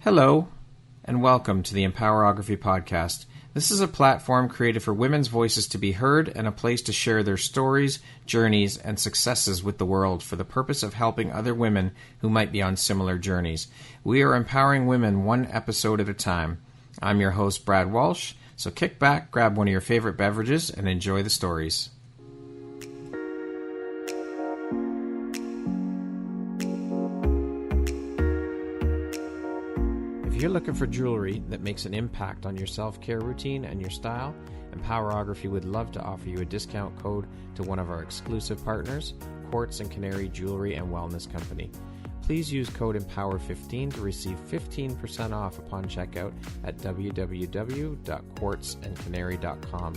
Hello, and welcome to the EmpowHERography podcast. This is a platform created for women's voices to be heard and a place to share their stories, journeys, and successes with the world for the purpose of helping other women who might be on similar journeys. We are empowering women one episode at a time. I'm your host, Brad Walsh, so kick back, grab one of your favorite beverages, and enjoy the stories. If you're looking for jewelry that makes an impact on your self-care routine and your style, EmpowHERography would love to offer you a discount code to one of our exclusive partners, Quartz & Canary Jewelry and Wellness Company. Please use code EMPOWER15 to receive 15% off upon checkout at www.quartzandcanary.com.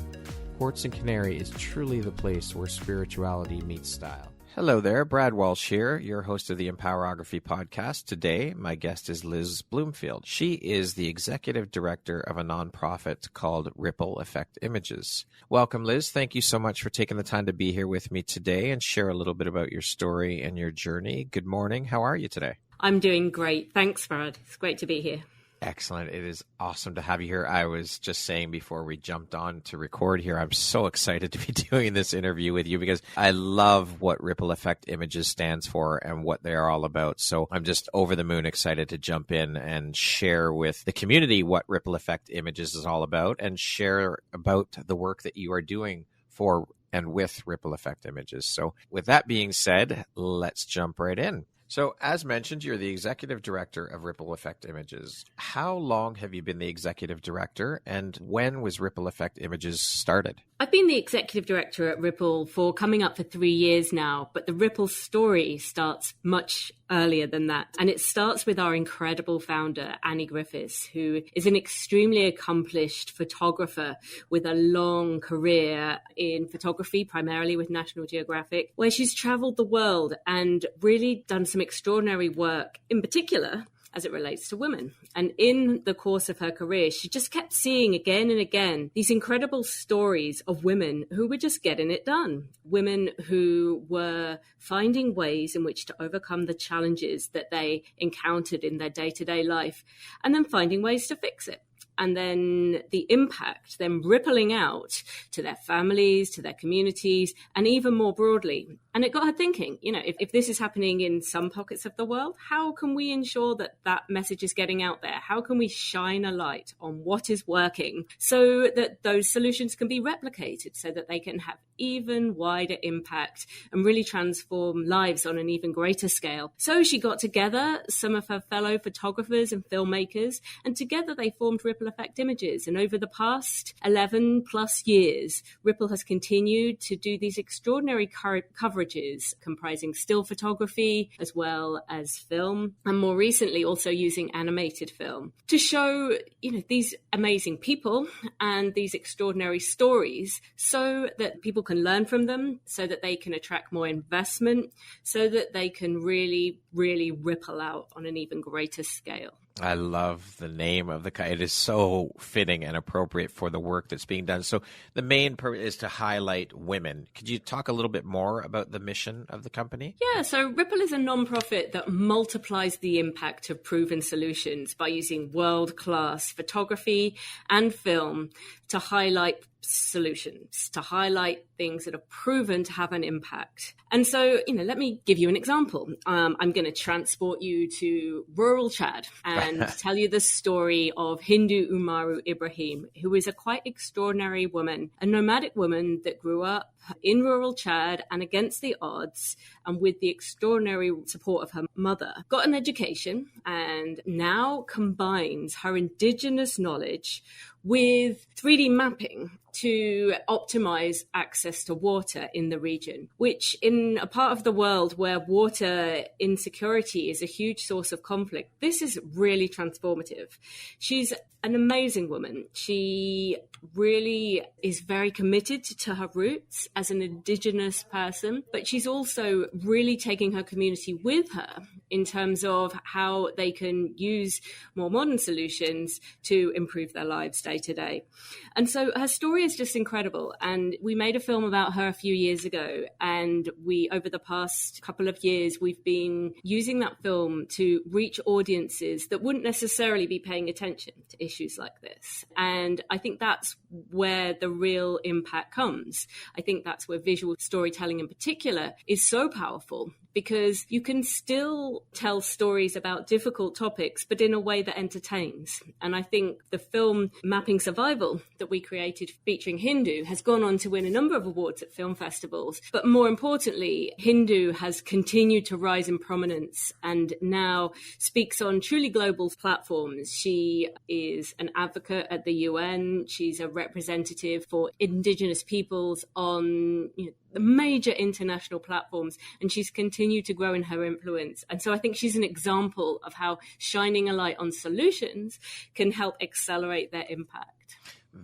Quartz & Canary is truly the place where spirituality meets style. Hello there, Brad Walsh here, your host of the EmpowHERography podcast. Today, my guest is Liz Bloomfield. She is the executive director of a nonprofit called Ripple Effect Images. Welcome, Liz. Thank you so much for taking the time to be here with me today and share a little bit about your story and your journey. Good morning. How are you today? I'm doing great. Thanks, Brad. It's great to be here. Excellent. It is awesome to have you here. I was just saying before we jumped on to record here, I'm so excited to be doing this interview with you because I love what Ripple Effect Images stands for and what they are all about. So I'm just over the moon excited to jump in and share with the community what Ripple Effect Images is all about and share about the work that you are doing for and with Ripple Effect Images. So with that being said, let's jump right in. So as mentioned, you're the executive director of Ripple Effect Images. How long have you been the executive director, and when was Ripple Effect Images started? I've been the executive director at Ripple for coming up for 3 years now, but the Ripple story starts much earlier than that. And it starts with our incredible founder, Annie Griffiths, who is an extremely accomplished photographer with a long career in photography, primarily with National Geographic, where she's traveled the world and really done some extraordinary work, in particular as it relates to women. And in the course of her career, she just kept seeing again and again these incredible stories of women who were just getting it done. Women who were finding ways in which to overcome the challenges that they encountered in their day-to-day life, and then finding ways to fix it. And then the impact, them rippling out to their families, to their communities, and even more broadly. And it got her thinking, if this is happening in some pockets of the world, how can we ensure that that message is getting out there? How can we shine a light on what is working so that those solutions can be replicated, so that they can have even wider impact and really transform lives on an even greater scale? So she got together some of her fellow photographers and filmmakers, and together they formed Ripple Effect Images. And over the past 11 plus years, Ripple has continued to do these extraordinary coverages comprising still photography as well as film, and more recently also using animated film to show, these amazing people and these extraordinary stories so that people can learn from them, so that they can attract more investment, so that they can really, really ripple out on an even greater scale. I love the name of it is so fitting and appropriate for the work that's being done. So the main purpose is to highlight women. Could you talk a little bit more about the mission of the company? Yeah, so Ripple is a nonprofit that multiplies the impact of proven solutions by using world-class photography and film to highlight solutions, to highlight things that are proven to have an impact. And so, let me give you an example. I'm going to transport you to rural Chad and tell you the story of Hindu Umaru Ibrahim, who is a quite extraordinary woman, a nomadic woman that grew up in rural Chad and against the odds, and with the extraordinary support of her mother, got an education and now combines her indigenous knowledge with 3D mapping to optimize access to water in the region, which in a part of the world where water insecurity is a huge source of conflict, this is really transformative. She's an amazing woman. She really is very committed to her roots as an indigenous person, but she's also really taking her community with her in terms of how they can use more modern solutions to improve their lives day to day. And so her story is just incredible. And we made a film about her a few years ago. And over the past couple of years, we've been using that film to reach audiences that wouldn't necessarily be paying attention to issues like this. And I think that's where the real impact comes. I think that's where visual storytelling in particular is so powerful, because you can still tell stories about difficult topics, but in a way that entertains. And I think the film Mapping Survival that we created featuring Hindu has gone on to win a number of awards at film festivals. But more importantly, Hindu has continued to rise in prominence and now speaks on truly global platforms. She is an advocate at the UN. She's a representative for Indigenous peoples on the major international platforms, and she's continued to grow in her influence. And so I think she's an example of how shining a light on solutions can help accelerate their impact.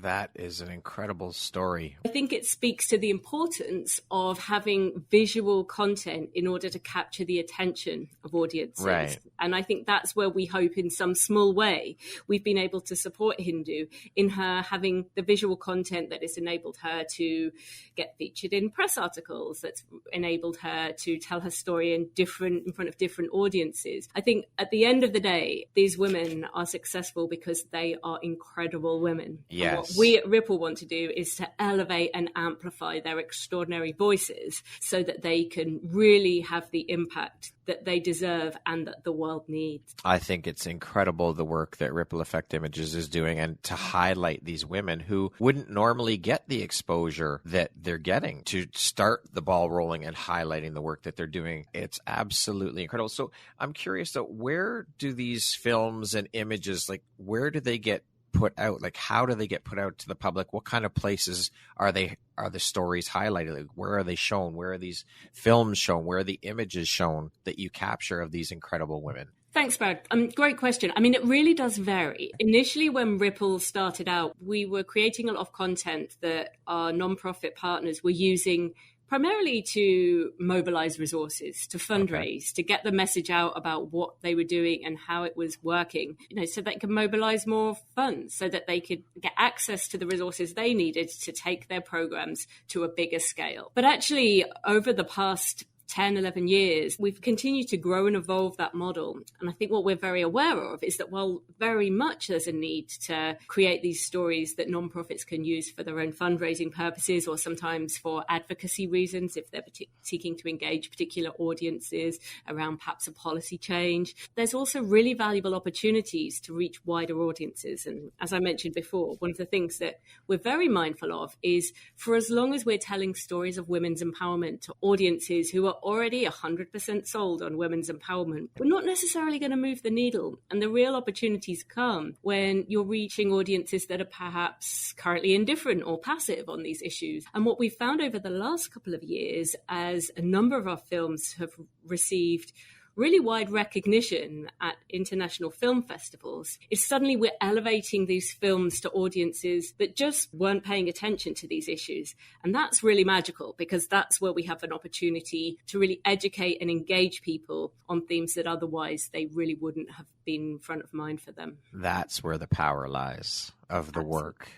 That is an incredible story. I think it speaks to the importance of having visual content in order to capture the attention of audiences. Right. And I think that's where we hope in some small way we've been able to support Hindu in her having the visual content that has enabled her to get featured in press articles, that's enabled her to tell her story in front of different audiences. I think at the end of the day, these women are successful because they are incredible women. Yes. What we at Ripple want to do is to elevate and amplify their extraordinary voices so that they can really have the impact that they deserve and that the world needs. I think it's incredible the work that Ripple Effect Images is doing, and to highlight these women who wouldn't normally get the exposure that they're getting, to start the ball rolling and highlighting the work that they're doing. It's absolutely incredible. So I'm curious though, where do these films and images, like where do they get put out? Like how do they get put out to the public? What kind of places are the stories highlighted? Like, where are they shown? Where are these films shown? Where are the images shown that you capture of these incredible women? Thanks, Brad. Great question. I mean, it really does vary. Initially, when Ripple started out, we were creating a lot of content that our nonprofit partners were using primarily to mobilize resources, to fundraise, to get the message out about what they were doing and how it was working, so they could mobilize more funds, so that they could get access to the resources they needed to take their programs to a bigger scale. But actually, over the past 10, 11 years, we've continued to grow and evolve that model. And I think what we're very aware of is that while very much there's a need to create these stories that nonprofits can use for their own fundraising purposes, or sometimes for advocacy reasons, if they're seeking to engage particular audiences around perhaps a policy change, there's also really valuable opportunities to reach wider audiences. And as I mentioned before, one of the things that we're very mindful of is, for as long as we're telling stories of women's empowerment to audiences who are already 100% sold on women's empowerment, we're not necessarily going to move the needle. And the real opportunities come when you're reaching audiences that are perhaps currently indifferent or passive on these issues. And what we've found over the last couple of years, as a number of our films have received really wide recognition at international film festivals, is suddenly we're elevating these films to audiences that just weren't paying attention to these issues. And that's really magical, because that's where we have an opportunity to really educate and engage people on themes that otherwise they really wouldn't have been front of mind for them. That's where the power lies of the work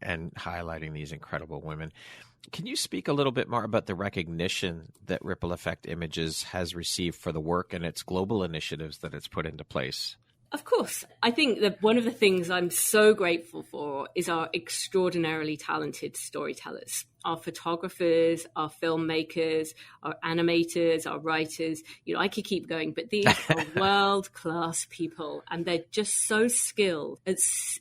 and highlighting these incredible women. Can you speak a little bit more about the recognition that Ripple Effect Images has received for the work and its global initiatives that it's put into place? Of course. I think that one of the things I'm so grateful for is our extraordinarily talented storytellers, our photographers, our filmmakers, our animators, our writers. I could keep going, but these are world-class people, and they're just so skilled at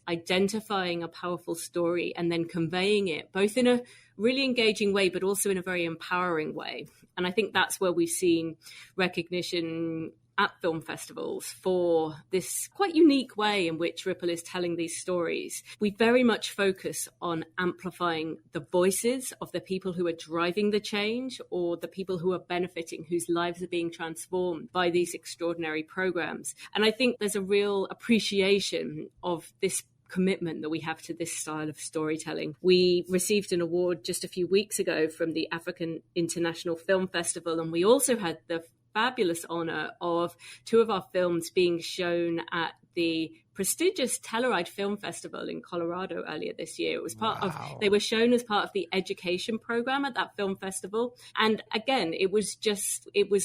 identifying a powerful story and then conveying it, both in a really engaging way, but also in a very empowering way. And I think that's where we've seen recognition at film festivals for this quite unique way in which Ripple is telling these stories. We very much focus on amplifying the voices of the people who are driving the change, or the people who are benefiting, whose lives are being transformed by these extraordinary programs. And I think there's a real appreciation of this commitment that we have to this style of storytelling. We received an award just a few weeks ago from the African International Film Festival, and we also had the fabulous honor of 2 of our films being shown at the prestigious Telluride Film Festival in Colorado earlier this year. It was they were shown as part of the education program at that film festival. And again, it was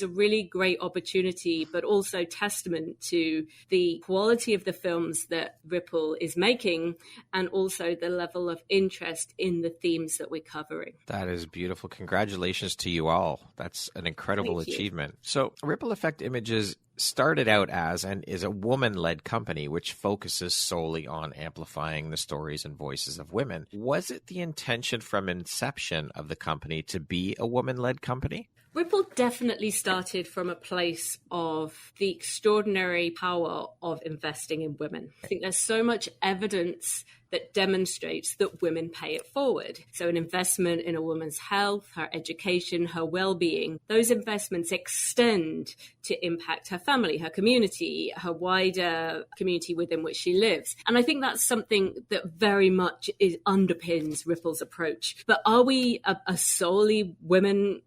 a really great opportunity, but also testament to the quality of the films that Ripple is making and also the level of interest in the themes that we're covering. That is beautiful. Congratulations to you all. That's an incredible achievement. So Ripple Effect Images started out as and is a woman-led company which focuses solely on amplifying the stories and voices of women. Was it the intention from inception of the company to be a woman-led company? Ripple definitely started from a place of the extraordinary power of investing in women. I think there's so much evidence that demonstrates that women pay it forward. So an investment in a woman's health, her education, her well-being, those investments extend to impact her family, her community, her wider community within which she lives. And I think that's something that very much underpins Ripple's approach. But are we a solely women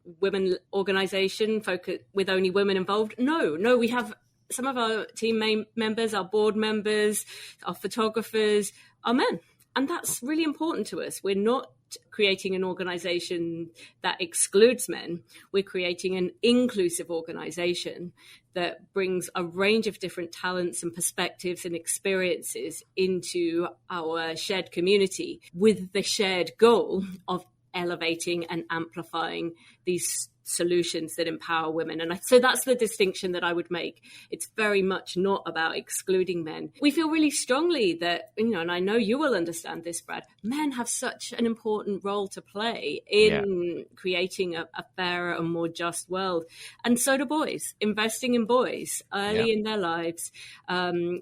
organization focused with only women involved? No, we have some of our team members, our board members, our photographers, are men. And that's really important to us. We're not creating an organization that excludes men. We're creating an inclusive organization that brings a range of different talents and perspectives and experiences into our shared community with the shared goal of elevating and amplifying these solutions that empower women. And so that's the distinction that I would make. It's very much not about excluding men. We feel really strongly that, and I know you will understand this, Brad, men have such an important role to play in creating a fairer and more just world. And so do boys. Investing in boys early in their lives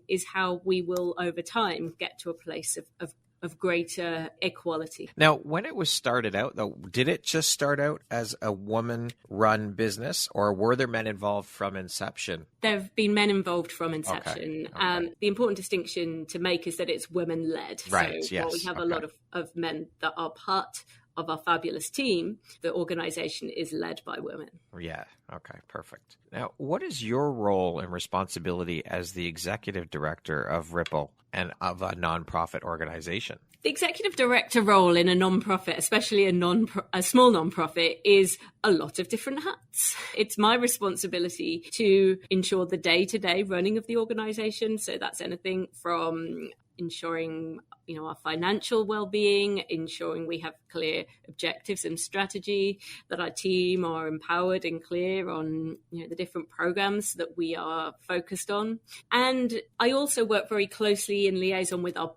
is how we will, over time, get to a place of greater equality. Now, when it was started out, though, did it just start out as a woman-run business, or were there men involved from inception? There have been men involved from inception. Okay. The important distinction to make is that it's women-led. Right, so yes. while we have a lot of men that are part of our fabulous team, the organization is led by women. Yeah. Okay, perfect. Now, what is your role and responsibility as the executive director of Ripple and of a nonprofit organization? The executive director role in a nonprofit, especially a small nonprofit, is a lot of different hats. It's my responsibility to ensure the day-to-day running of the organization. So that's anything from ensuring our financial well-being, ensuring we have clear objectives and strategy, that our team are empowered and clear on the different programs that we are focused on. And I also work very closely in liaison with our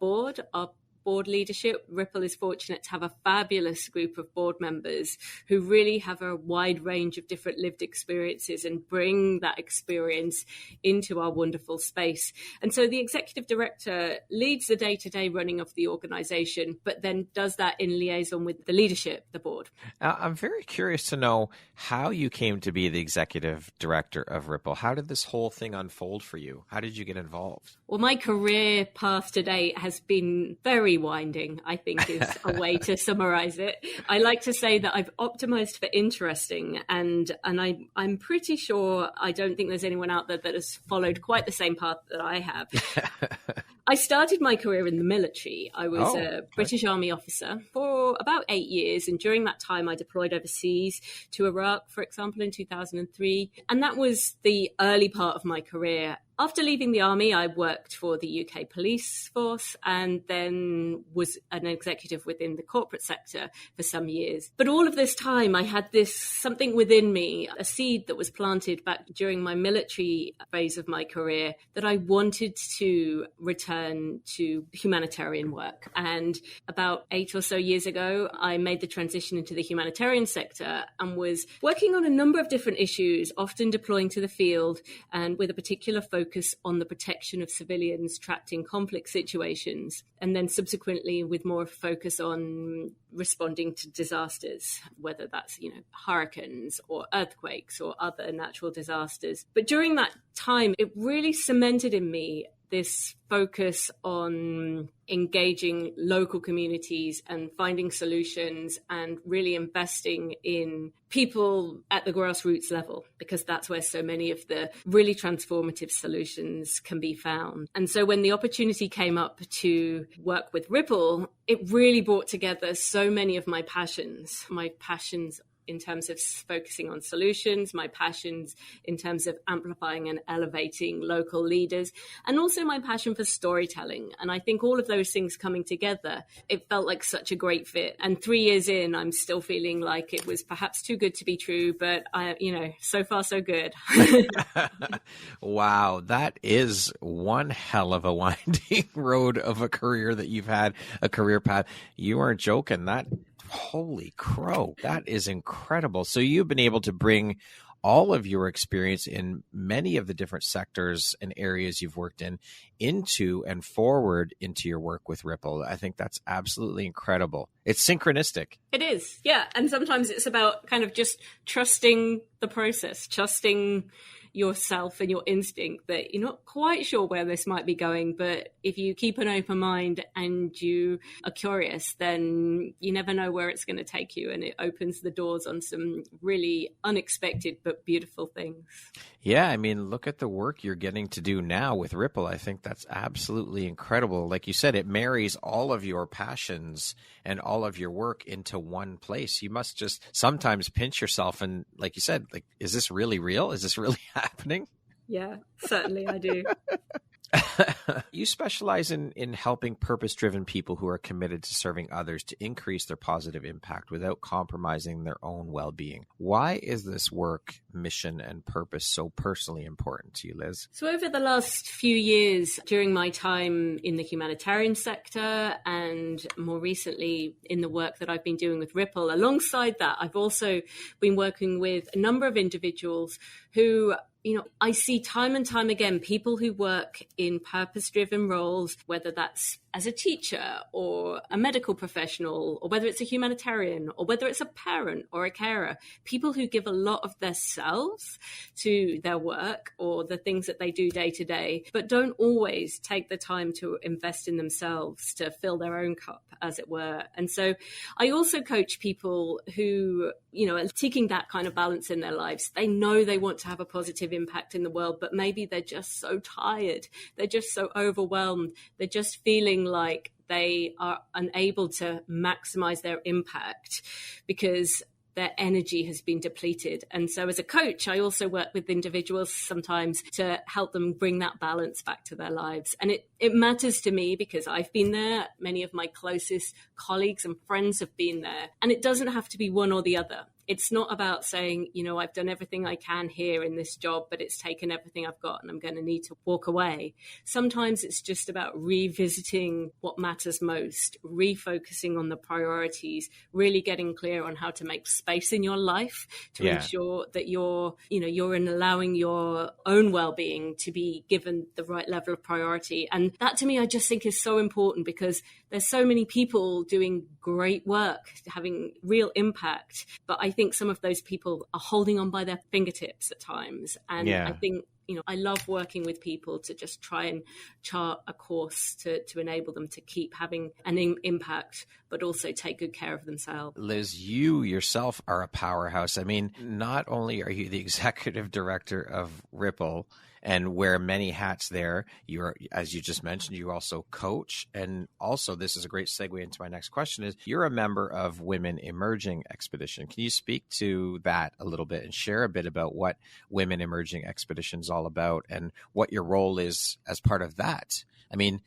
board leadership. Ripple is fortunate to have a fabulous group of board members who really have a wide range of different lived experiences and bring that experience into our wonderful space. And so the executive director leads the day-to-day running of the organization, but then does that in liaison with the leadership, the board. I'm very curious to know how you came to be the executive director of Ripple. How did this whole thing unfold for you? How did you get involved? Well, my career path to date has been very winding, I think is a way to summarize it. I like to say that I've optimized for interesting, and I'm pretty sure I don't think there's anyone out there that has followed quite the same path that I have. I started my career in the military. I was a British Army officer for about 8 years. And during that time, I deployed overseas to Iraq, for example, in 2003. And that was the early part of my career. After leaving the army, I worked for the UK police force and then was an executive within the corporate sector for some years. But all of this time, I had something within me, a seed that was planted back during my military phase of my career, that I wanted to return to humanitarian work. And about 8 or so years ago, I made the transition into the humanitarian sector and was working on a number of different issues, often deploying to the field and with a particular focus on the protection of civilians trapped in conflict situations, and then subsequently with more focus on responding to disasters, whether that's hurricanes or earthquakes or other natural disasters. But during that time, it really cemented in me this focus on engaging local communities and finding solutions and really investing in people at the grassroots level, because that's where so many of the really transformative solutions can be found. And so when the opportunity came up to work with Ripple, it really brought together so many of my passions in terms of focusing on solutions, my passions in terms of amplifying and elevating local leaders, and also my passion for storytelling. And I think all of those things coming together, it felt like such a great fit. And 3 years in, I'm still feeling like it was perhaps too good to be true, but so far so good. Wow, that is one hell of a winding road of a career that you've had, a career path. You aren't joking. Holy crow, that is incredible. So you've been able to bring all of your experience in many of the different sectors and areas you've worked in into and forward into your work with Ripple. I think that's absolutely incredible. It's synchronistic. It is, yeah. And sometimes it's about kind of just trusting the process, trusting yourself and your instinct that you're not quite sure where this might be going, but if you keep an open mind and you are curious, then you never know where it's going to take you, and it opens the doors on some really unexpected but beautiful things. Yeah, I mean, look at the work you're getting to do now with Ripple. I think that's absolutely incredible. Like you said, it marries all of your passions and all of your work into one place. You must just sometimes pinch yourself and, like you said, like, is this really real? Is this really happening? Yeah, certainly I do. You specialize in helping purpose-driven people who are committed to serving others to increase their positive impact without compromising their own well-being. Why is this work, mission, and purpose so personally important to you, Liz? So over the last few years, during my time in the humanitarian sector and more recently in the work that I've been doing with Ripple, alongside that, I've also been working with a number of individuals who, I see time and time again people who work in purpose-driven roles, whether that's as a teacher or a medical professional, or whether it's a humanitarian, or whether it's a parent or a carer, people who give a lot of their selves to their work or the things that they do day to day, but don't always take the time to invest in themselves to fill their own cup, as it were. And so I also coach people who, are seeking that kind of balance in their lives. They know they want to have a positive impact in the world, but maybe they're just so tired. They're just so overwhelmed. They're just feeling like they are unable to maximize their impact because their energy has been depleted. And so as a coach, I also work with individuals sometimes to help them bring that balance back to their lives. And it matters to me because I've been there. Many of my closest colleagues and friends have been there. And it doesn't have to be one or the other. It's not about saying, I've done everything I can here in this job, but it's taken everything I've got and I'm going to need to walk away. Sometimes it's just about revisiting what matters most, refocusing on the priorities, really getting clear on how to make space in your life to ensure that you're in allowing your own well-being to be given the right level of priority. And that to me, I just think is so important because there's so many people doing great work, having real impact. But I think some of those people are holding on by their fingertips at times. And I think, I love working with people to just try and chart a course to enable them to keep having an impact, but also take good care of themselves. Liz, you yourself are a powerhouse. I mean, not only are you the executive director of Ripple and wear many hats there, you're, as you just mentioned, you also coach. And also, this is a great segue into my next question, is you're a member of Women Emerging Expedition. Can you speak to that a little bit and share a bit about what Women Emerging Expedition is all about and what your role is as part of that? I mean,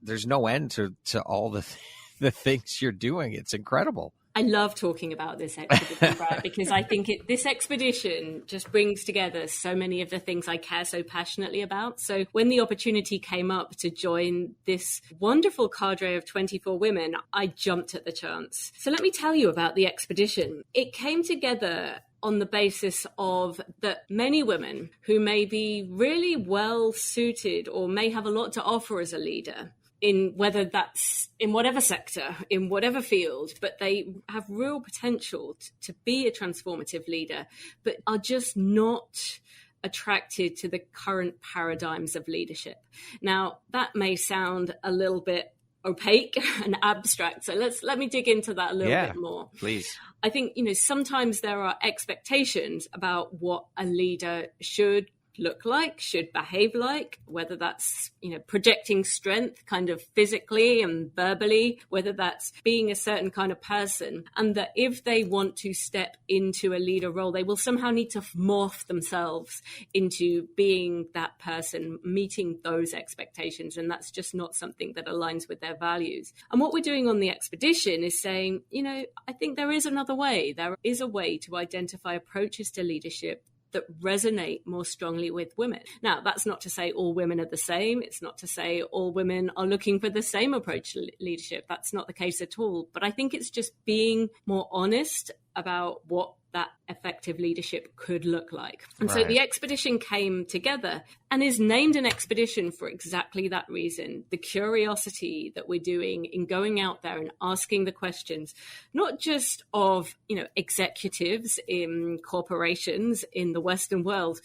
there's no end to all the things you're doing. It's incredible. I love talking about this expedition, Brad, because I think this expedition just brings together so many of the things I care so passionately about. So when the opportunity came up to join this wonderful cadre of 24 women, I jumped at the chance. So let me tell you about the expedition. It came together on the basis of that many women who may be really well suited or may have a lot to offer as a leader, in whether that's in whatever sector, in whatever field, but they have real potential to be a transformative leader, but are just not attracted to the current paradigms of leadership. Now, that may sound a little bit opaque and abstract. So let me dig into that a little bit more. Please. I think, sometimes there are expectations about what a leader should look like, should behave like, whether that's, projecting strength kind of physically and verbally, whether that's being a certain kind of person. And that if they want to step into a leader role, they will somehow need to morph themselves into being that person, meeting those expectations. And that's just not something that aligns with their values. And what we're doing on the expedition is saying, I think there is another way. There is a way to identify approaches to leadership that resonate more strongly with women. Now, that's not to say all women are the same. It's not to say all women are looking for the same approach to leadership. That's not the case at all. But I think it's just being more honest about what that effective leadership could look like. And so the expedition came together and is named an expedition for exactly that reason. The curiosity that we're doing in going out there and asking the questions, not just of, executives in corporations in the Western world,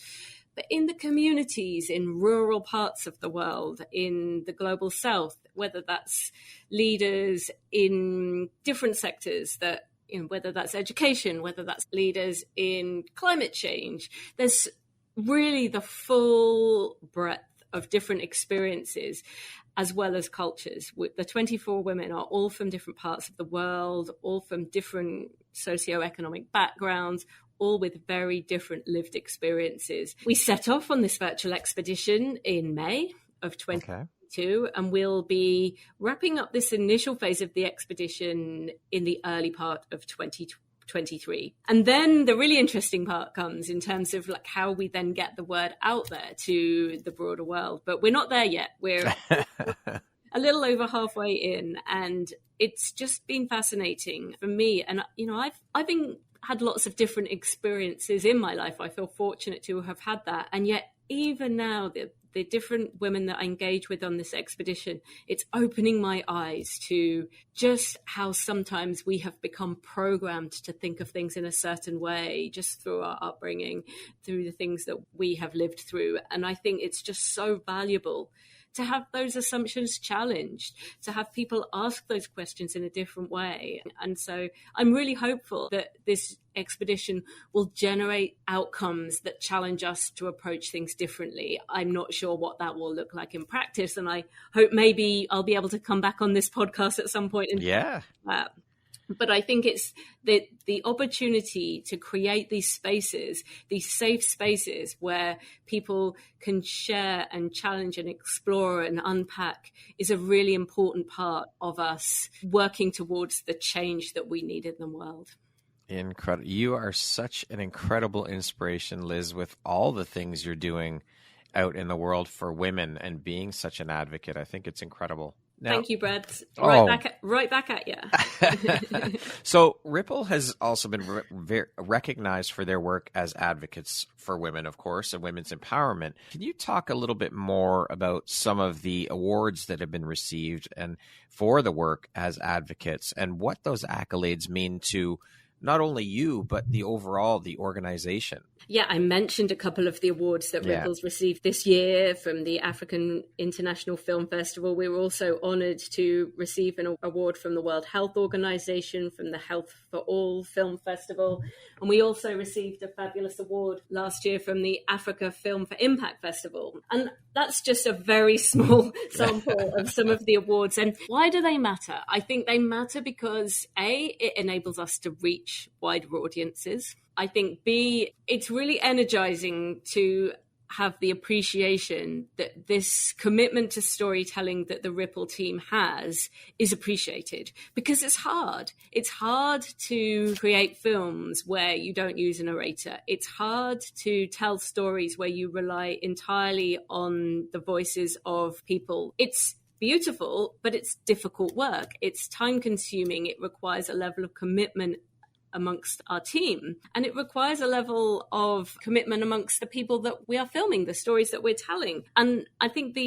but in the communities, in rural parts of the world, in the global South, whether that's leaders in different sectors that, whether that's education, whether that's leaders in climate change. There's really the full breadth of different experiences as well as cultures. The 24 women are all from different parts of the world, all from different socioeconomic backgrounds, all with very different lived experiences. We set off on this virtual expedition in May of 2022. And we'll be wrapping up this initial phase of the expedition in the early part of 2023. And then the really interesting part comes in terms of how we then get the word out there to the broader world. But we're not there yet. We're a little over halfway in, and it's just been fascinating for me. And I've had lots of different experiences in my life. I feel fortunate to have had that, and yet even now the different women that I engage with on this expedition, it's opening my eyes to just how sometimes we have become programmed to think of things in a certain way just through our upbringing, through the things that we have lived through. And I think it's just so valuable to have those assumptions challenged, to have people ask those questions in a different way. And so I'm really hopeful that this expedition will generate outcomes that challenge us to approach things differently. I'm not sure what that will look like in practice, and I hope maybe I'll be able to come back on this podcast at some point and But I think it's the opportunity to create these spaces, these safe spaces where people can share and challenge and explore and unpack is a really important part of us working towards the change that we need in the world. Incredible. You are such an incredible inspiration, Liz, with all the things you're doing out in the world for women and being such an advocate. I think it's incredible. Now, thank you, Brad. Right back at you. So Ripple has also been recognized for their work as advocates for women, of course, and women's empowerment. Can you talk a little bit more about some of the awards that have been received and for the work as advocates and what those accolades mean to not only you, but the organization? Yeah, I mentioned a couple of the awards that Ripple's received this year from the African International Film Festival. We were also honored to receive an award from the World Health Organization, from the Health for All Film Festival. And we also received a fabulous award last year from the Africa Film for Impact Festival. And that's just a very small sample of some of the awards. And why do they matter? I think they matter because A, it enables us to reach wider audiences. I think B, it's really energizing to have the appreciation that this commitment to storytelling that the Ripple team has is appreciated, because it's hard. It's hard to create films where you don't use a narrator. It's hard to tell stories where you rely entirely on the voices of people. It's beautiful, but it's difficult work. It's time consuming. It requires a level of commitment amongst our team. And it requires a level of commitment amongst the people that we are filming, the stories that we're telling. And I think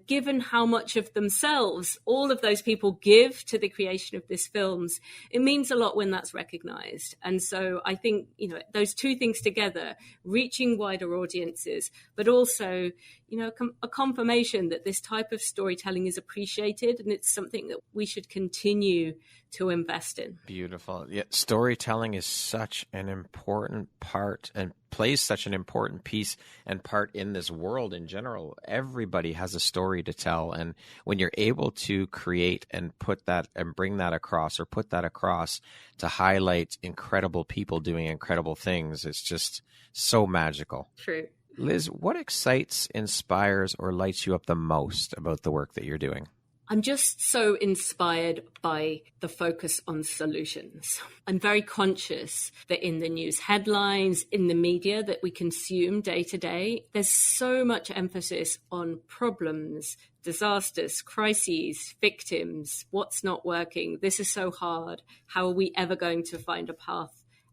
given how much of themselves all of those people give to the creation of these films, it means a lot when that's recognized. And so I think, those two things together, reaching wider audiences, but also, a confirmation that this type of storytelling is appreciated and it's something that we should continue to invest in. Beautiful. Yeah, storytelling is such an important part and plays such an important piece and part in this world in general. Everybody has a story to tell. And when you're able to create and put that and bring that across or put that across to highlight incredible people doing incredible things, it's just so magical. True. Liz, what excites, inspires, or lights you up the most about the work that you're doing? I'm just so inspired by the focus on solutions. I'm very conscious that in the news headlines, in the media that we consume day to day, there's so much emphasis on problems, disasters, crises, victims, what's not working. This is so hard. How are we ever going to find a path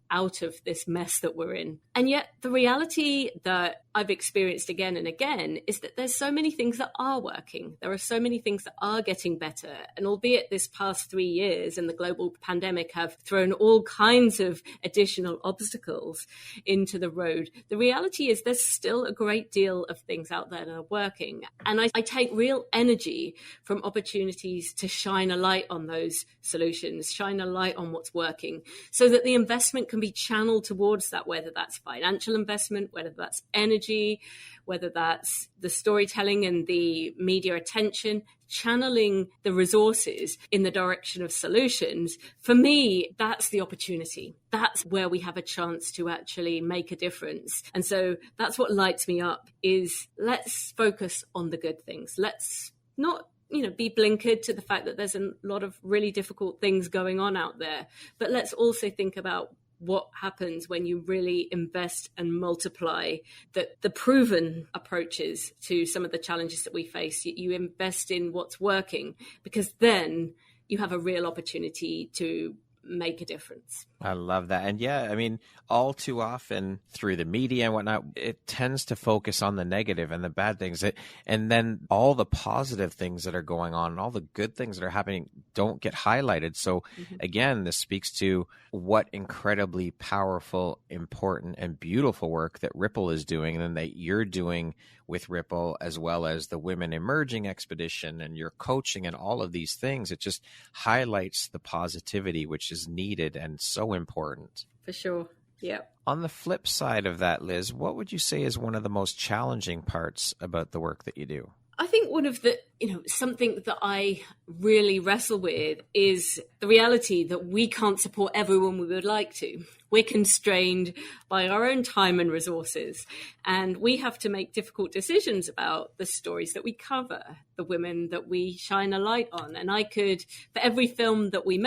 out of this mess that we're in? And yet the reality that I've experienced again and again is that there's so many things that are working. There are so many things that are getting better. And albeit this past 3 years and the global pandemic have thrown all kinds of additional obstacles into the road, the reality is there's still a great deal of things out there that are working. And I take real energy from opportunities to shine a light on those solutions, shine a light on what's working, so that the investment can be channeled towards that, whether that's financial investment, whether that's energy, whether that's the storytelling and the media attention, channeling the resources in the direction of solutions. For me, that's the opportunity. That's where we have a chance to actually make a difference. And so that's what lights me up, is let's focus on the good things. Let's not be blinkered to the fact that there's a lot of really difficult things going on out there, but let's also think about what happens when you really invest and multiply the proven approaches to some of the challenges that we face. You invest in what's working, because then you have a real opportunity to make a difference. I love that. And yeah, I mean, all too often through the media and whatnot, it tends to focus on the negative and the bad things. And then all the positive things that are going on and all the good things that are happening don't get highlighted. So again, this speaks to what incredibly powerful, important, and beautiful work that Ripple is doing, and that you're doing with Ripple, as well as the Women Emerging Expedition and your coaching and all of these things. It just highlights the positivity, which is needed and so important. For sure. Yeah. On the flip side of that, Liz, what would you say is one of the most challenging parts about the work that you do? I think one of the, something that I really wrestle with is the reality that we can't support everyone we would like to. We're constrained by our own time and resources, and we have to make difficult decisions about the stories that we cover, the women that we shine a light on. And for every film that we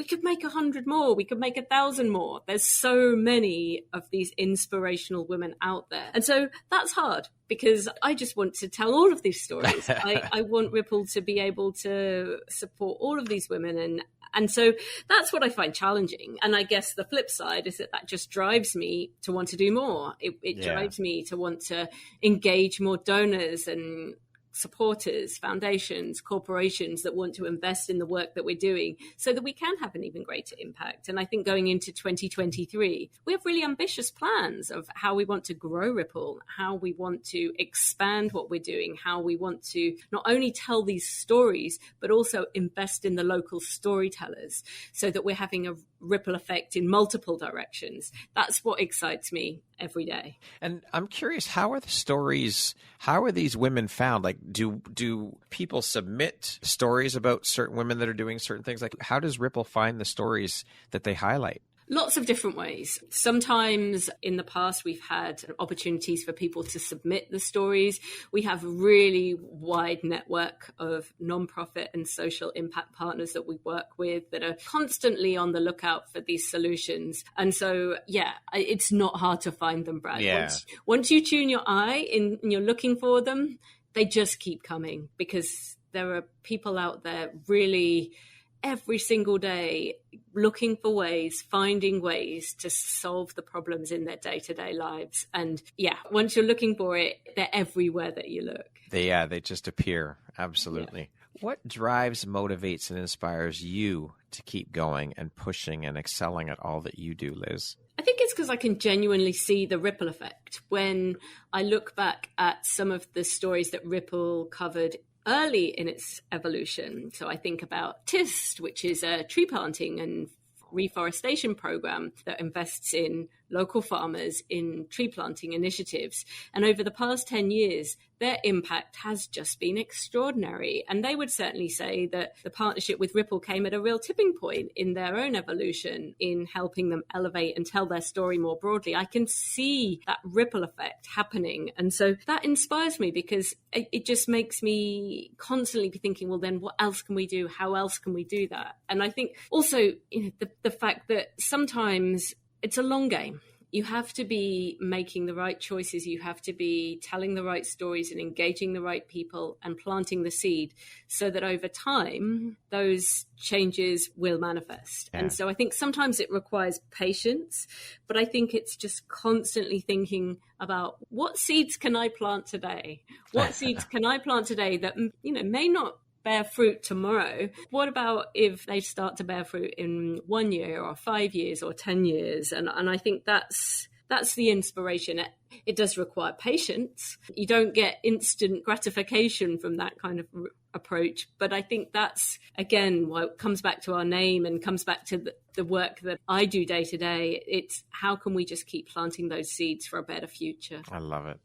could make 100 more, we could make 1,000 more. There's so many of these inspirational women out there. And so that's hard, because I just want to tell all of these stories. I want Ripple to be able to support all of these women. And so that's what I find challenging. And I guess the flip side is that just drives me to want to do more. It drives me to want to engage more donors and supporters, foundations, corporations that want to invest in the work that we're doing, so that we can have an even greater impact. And I think going into 2023, we have really ambitious plans of how we want to grow Ripple, how we want to expand what we're doing, how we want to not only tell these stories, but also invest in the local storytellers, so that we're having a ripple effect in multiple directions. That's what excites me every day. And I'm curious, how are these women found? Like, do people submit stories about certain women that are doing certain things? Like, how does Ripple find the stories that they highlight? Lots of different ways. Sometimes in the past, we've had opportunities for people to submit the stories. We have a really wide network of nonprofit and social impact partners that we work with that are constantly on the lookout for these solutions. And so, it's not hard to find them, Brad. Yeah. Once you tune your eye and you're looking for them, they just keep coming, because there are people out there really every single day looking for ways, finding ways to solve the problems in their day-to-day lives. And yeah, once you're looking for it, they're everywhere that you look. They just appear. Absolutely. Yeah. What drives, motivates, and inspires you to keep going and pushing and excelling at all that you do, Liz? I think it's because I can genuinely see the ripple effect. When I look back at some of the stories that Ripple covered early in its evolution, so I think about TIST, which is a tree planting and reforestation program that invests in local farmers in tree planting initiatives. And over the past 10 years, their impact has just been extraordinary. And they would certainly say that the partnership with Ripple came at a real tipping point in their own evolution in helping them elevate and tell their story more broadly. I can see that ripple effect happening. And so that inspires me because it just makes me constantly be thinking, well, then what else can we do? How else can we do that? And I think also, the fact that sometimes it's a long game. You have to be making the right choices. You have to be telling the right stories and engaging the right people and planting the seed so that over time, those changes will manifest. Yeah. And so I think sometimes it requires patience, but I think it's just constantly thinking about what seeds can I plant today? What seeds can I plant today that, may not bear fruit tomorrow? What about if they start to bear fruit in 1 year or 5 years or 10 years? And I think that's the inspiration. It does require patience. You don't get instant gratification from that kind of approach. But I think that's, again, why it comes back to our name and comes back to the work that I do day to day. It's how can we just keep planting those seeds for a better future? I love it.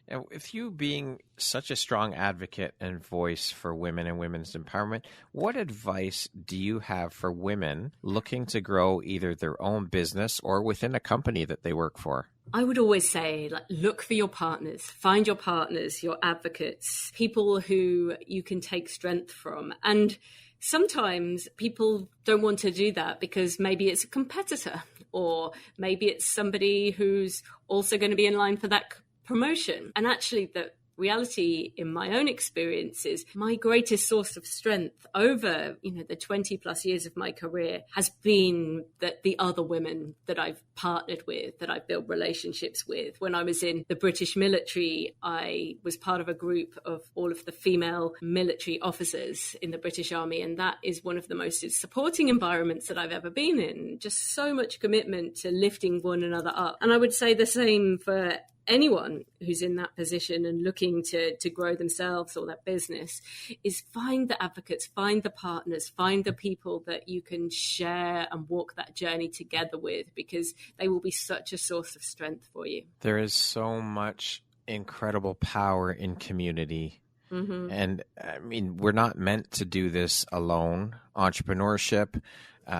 Now, with you being such a strong advocate and voice for women and women's empowerment, what advice do you have for women looking to grow either their own business or within a company that they work for? I would always say, look for your partners, find your partners, your advocates, people who you can take strength from. And sometimes people don't want to do that because maybe it's a competitor or maybe it's somebody who's also going to be in line for that promotion. And actually, the reality in my own experience is my greatest source of strength over, the 20 plus years of my career has been that the other women that I've partnered with, that I've built relationships with. When I was in the British military, I was part of a group of all of the female military officers in the British Army. And that is one of the most supporting environments that I've ever been in. Just so much commitment to lifting one another up. And I would say the same for anyone who's in that position and looking to grow themselves or their business, is find the advocates, find the partners, find the people that you can share and walk that journey together with, because they will be such a source of strength for you. There is so much incredible power in community. Mm-hmm. And I mean, we're not meant to do this alone. Entrepreneurship,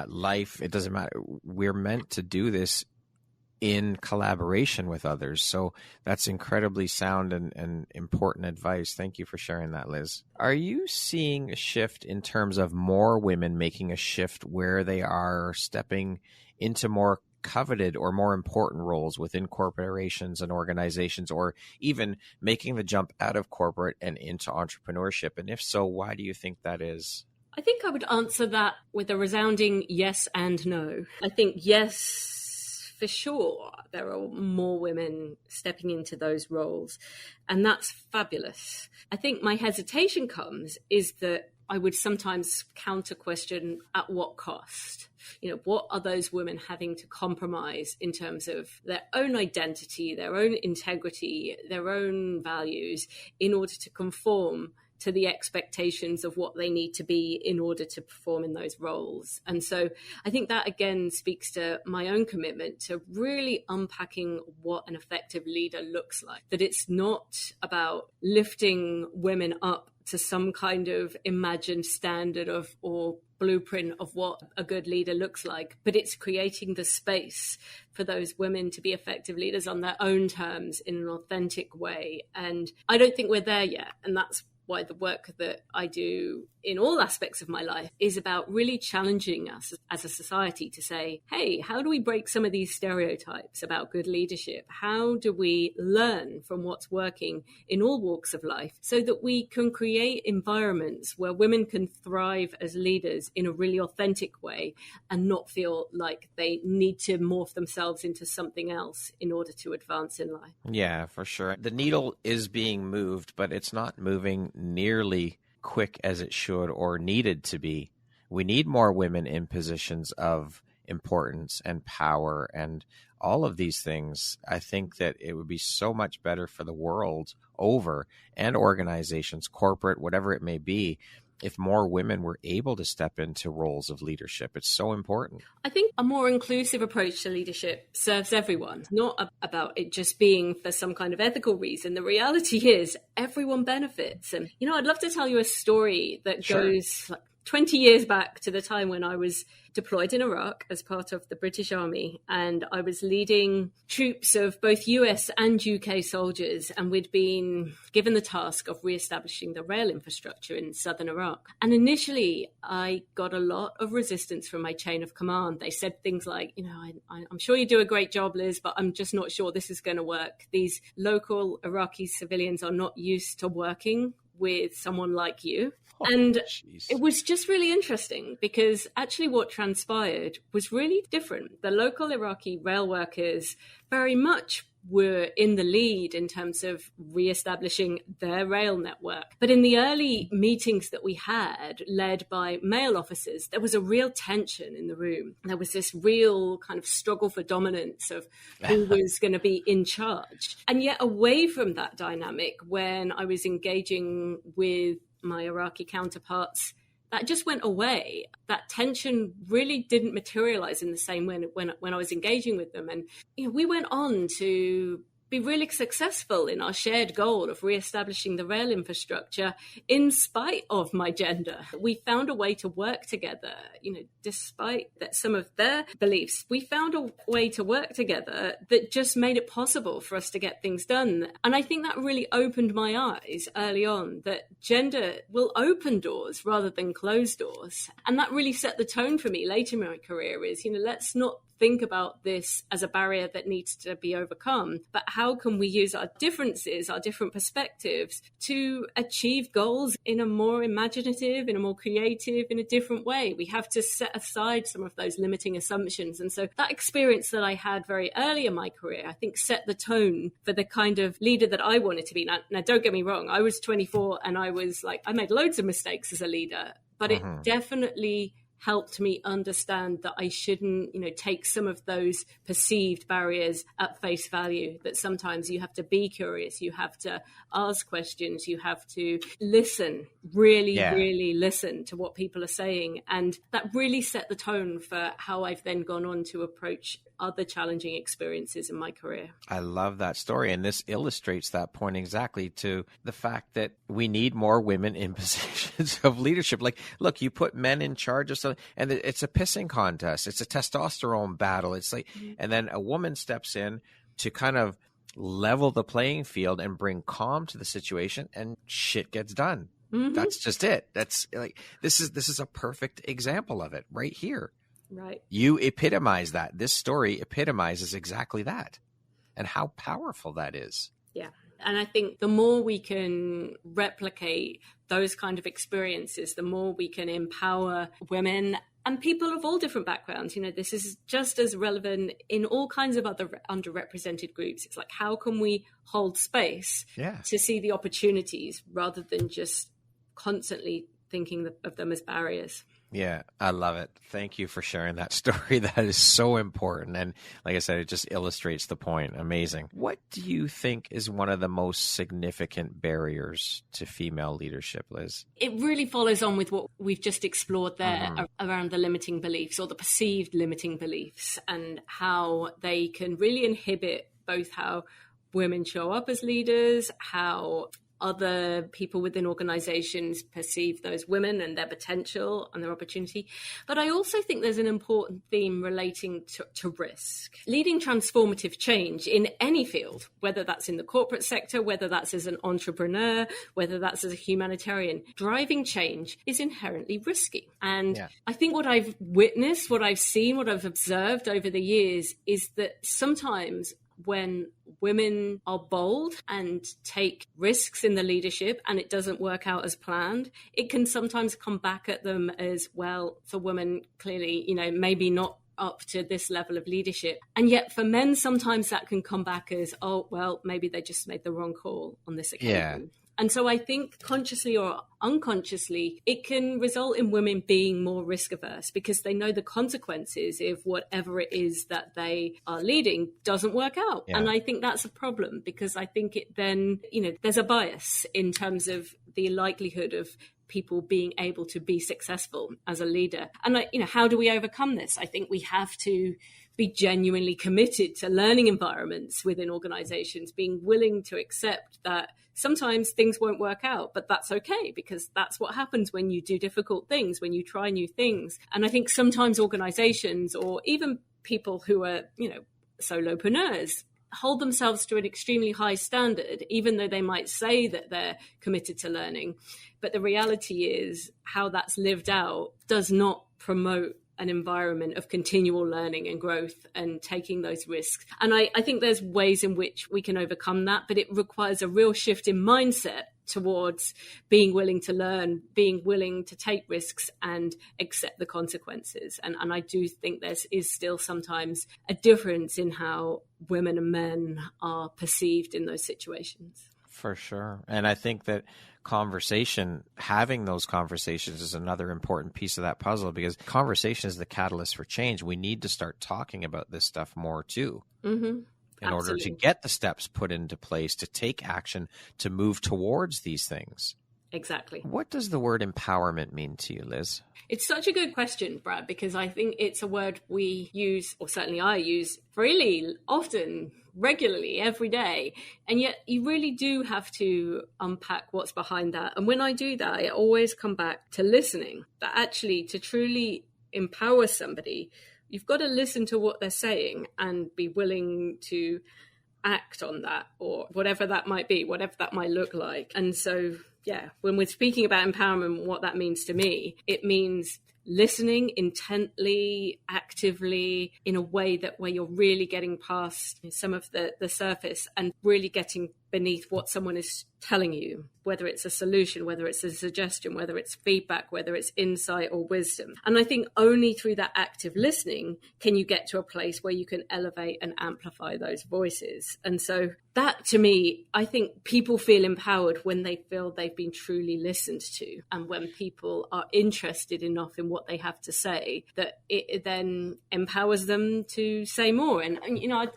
life, it doesn't matter. We're meant to do this in collaboration with others. So that's incredibly sound and important advice. Thank you for sharing that, Liz. Are you seeing a shift in terms of more women making a shift where they are stepping into more coveted or more important roles within corporations and organizations, or even making the jump out of corporate and into entrepreneurship? And if so, why do you think that is? I think I would answer that with a resounding yes and no. I think yes, for sure, there are more women stepping into those roles, and that's fabulous. I think my hesitation comes is that I would sometimes counter question at what cost? What are those women having to compromise in terms of their own identity, their own integrity, their own values in order to conform to the expectations of what they need to be in order to perform in those roles? And so I think that again speaks to my own commitment to really unpacking what an effective leader looks like. That it's not about lifting women up to some kind of imagined standard of or blueprint of what a good leader looks like, but it's creating the space for those women to be effective leaders on their own terms in an authentic way. And I don't think we're there yet. And that's why the work that I do in all aspects of my life is about really challenging us as a society to say, hey, how do we break some of these stereotypes about good leadership? How do we learn from what's working in all walks of life so that we can create environments where women can thrive as leaders in a really authentic way and not feel like they need to morph themselves into something else in order to advance in life? Yeah, for sure. The needle is being moved, but it's not moving nearly quick as it should or needed to be. We need more women in positions of importance and power and all of these things. I think that it would be so much better for the world over and organizations, corporate, whatever it may be, if more women were able to step into roles of leadership. It's so important. I think a more inclusive approach to leadership serves everyone, not about it just being for some kind of ethical reason. The reality is everyone benefits. And, I'd love to tell you a story that goes like 20 years back to the time when I was deployed in Iraq as part of the British Army, and I was leading troops of both US and UK soldiers, and we'd been given the task of reestablishing the rail infrastructure in southern Iraq. And initially, I got a lot of resistance from my chain of command. They said things like, I'm sure you do a great job, Liz, but I'm just not sure this is going to work. These local Iraqi civilians are not used to working with someone like you. And it was just really interesting because actually what transpired was really different. The local Iraqi rail workers very much were in the lead in terms of reestablishing their rail network. But in the early meetings that we had, led by male officers, there was a real tension in the room. There was this real kind of struggle for dominance of who was going to be in charge. And yet away from that dynamic, when I was engaging with my Iraqi counterparts, that just went away. That tension really didn't materialize in the same way when I was engaging with them. And we went on to be really successful in our shared goal of reestablishing the rail infrastructure in spite of my gender. We found a way to work together, despite that some of their beliefs. We found a way to work together that just made it possible for us to get things done. And I think that really opened my eyes early on that gender will open doors rather than close doors. And that really set the tone for me later in my career is, let's not think about this as a barrier that needs to be overcome, but how can we use our differences, our different perspectives to achieve goals in a more imaginative, in a more creative, in a different way? We have to set aside some of those limiting assumptions. And so that experience that I had very early in my career, I think set the tone for the kind of leader that I wanted to be. Now don't get me wrong, I was 24 and I made loads of mistakes as a leader, but it definitely helped me understand that I shouldn't, take some of those perceived barriers at face value, that sometimes you have to be curious, you have to ask questions, you have to listen, really listen to what people are saying. And that really set the tone for how I've then gone on to approach other challenging experiences in my career. I love that story. And this illustrates that point exactly, to the fact that we need more women in positions of leadership. Like, look, you put men in charge of something and it's a pissing contest. It's a testosterone battle. It's like, and then a woman steps in to kind of level the playing field and bring calm to the situation, and shit gets done. That's just it. That's like, this is a perfect example of it right here. Right. You epitomize that. This story epitomizes exactly that, and how powerful that is. Yeah. And I think the more we can replicate those kind of experiences, the more we can empower women and people of all different backgrounds. This is just as relevant in all kinds of other underrepresented groups. It's like, how can we hold space to see the opportunities rather than just constantly thinking of them as barriers? Yeah, I love it. Thank you for sharing that story. That is so important. And like I said, it just illustrates the point. Amazing. What do you think is one of the most significant barriers to female leadership, Liz? It really follows on with what we've just explored there around the limiting beliefs, or the perceived limiting beliefs, and how they can really inhibit both how women show up as leaders, how other people within organizations perceive those women and their potential and their opportunity. But I also think there's an important theme relating to risk. Leading transformative change in any field, whether that's in the corporate sector, whether that's as an entrepreneur, whether that's as a humanitarian, driving change is inherently risky. And I think what I've witnessed, what I've seen, what I've observed over the years is that sometimes when women are bold and take risks in the leadership and it doesn't work out as planned, it can sometimes come back at them as, well, for women, clearly, maybe not up to this level of leadership. And yet for men, sometimes that can come back as, oh, well, maybe they just made the wrong call on this occasion. Yeah. And so I think consciously or unconsciously, it can result in women being more risk averse because they know the consequences if whatever it is that they are leading doesn't work out. Yeah. And I think that's a problem because I think it then, there's a bias in terms of the likelihood of people being able to be successful as a leader. And, how do we overcome this? I think we have to be genuinely committed to learning environments within organizations, being willing to accept that sometimes things won't work out, but that's okay because that's what happens when you do difficult things, when you try new things. And I think sometimes organizations or even people who are, solopreneurs hold themselves to an extremely high standard, even though they might say that they're committed to learning. But the reality is how that's lived out does not promote an environment of continual learning and growth and taking those risks. And I think there's ways in which we can overcome that, but it requires a real shift in mindset towards being willing to learn, being willing to take risks and accept the consequences. And I do think there is still sometimes a difference in how women and men are perceived in those situations. For sure. And I think that having those conversations is another important piece of that puzzle because conversation is the catalyst for change. We need to start talking about this stuff more too. Mm-hmm. In order to get the steps put into place, to take action, to move towards these things. Exactly. What does the word empowerment mean to you, Liz? It's such a good question, Brad, because I think it's a word we use, or certainly I use really often, regularly, every day. And yet you really do have to unpack what's behind that. And when I do that, I always come back to listening. That actually, to truly empower somebody, you've got to listen to what they're saying and be willing to act on that or whatever that might be, whatever that might look like. And so, when we're speaking about empowerment, what that means to me, it means listening intently, actively, in a way that where you're really getting past some of the surface and really getting beneath what someone is telling you, whether it's a solution, whether it's a suggestion, whether it's feedback, whether it's insight or wisdom. And I think only through that active listening can you get to a place where you can elevate and amplify those voices. And so that, to me, I think people feel empowered when they feel they've been truly listened to and when people are interested enough in what they have to say that it then empowers them to say more. And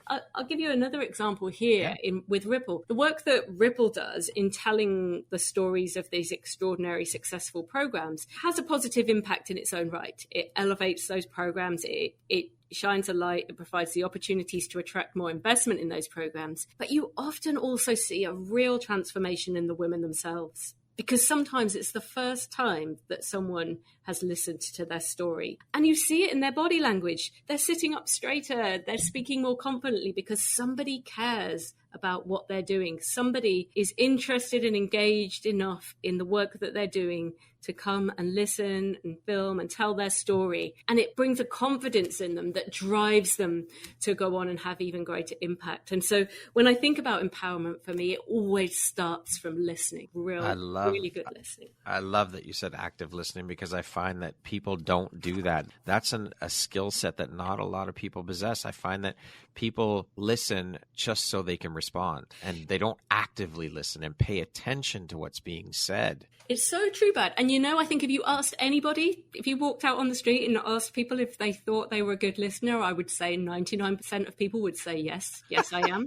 I'll give you another example here with Ripple. The work that Ripple does in telling the stories of these extraordinary successful programs has a positive impact in its own right. It elevates those programs. It shines a light. It provides the opportunities to attract more investment in those programs. But you often also see a real transformation in the women themselves. Because sometimes it's the first time that someone has listened to their story. And you see it in their body language. They're sitting up straighter. They're speaking more confidently because somebody cares about what they're doing. Somebody is interested and engaged enough in the work that they're doing to come and listen and film and tell their story. And it brings a confidence in them that drives them to go on and have even greater impact. And so when I think about empowerment, for me, it always starts from listening, really good listening. I love that you said active listening because I find that people don't do that. That's a skill set that not a lot of people possess. I find that people listen just so they can respond and they don't actively listen and pay attention to what's being said. It's so true, Bud. And I think if you asked anybody, if you walked out on the street and asked people if they thought they were a good listener, I would say 99% of people would say yes. Yes, I am.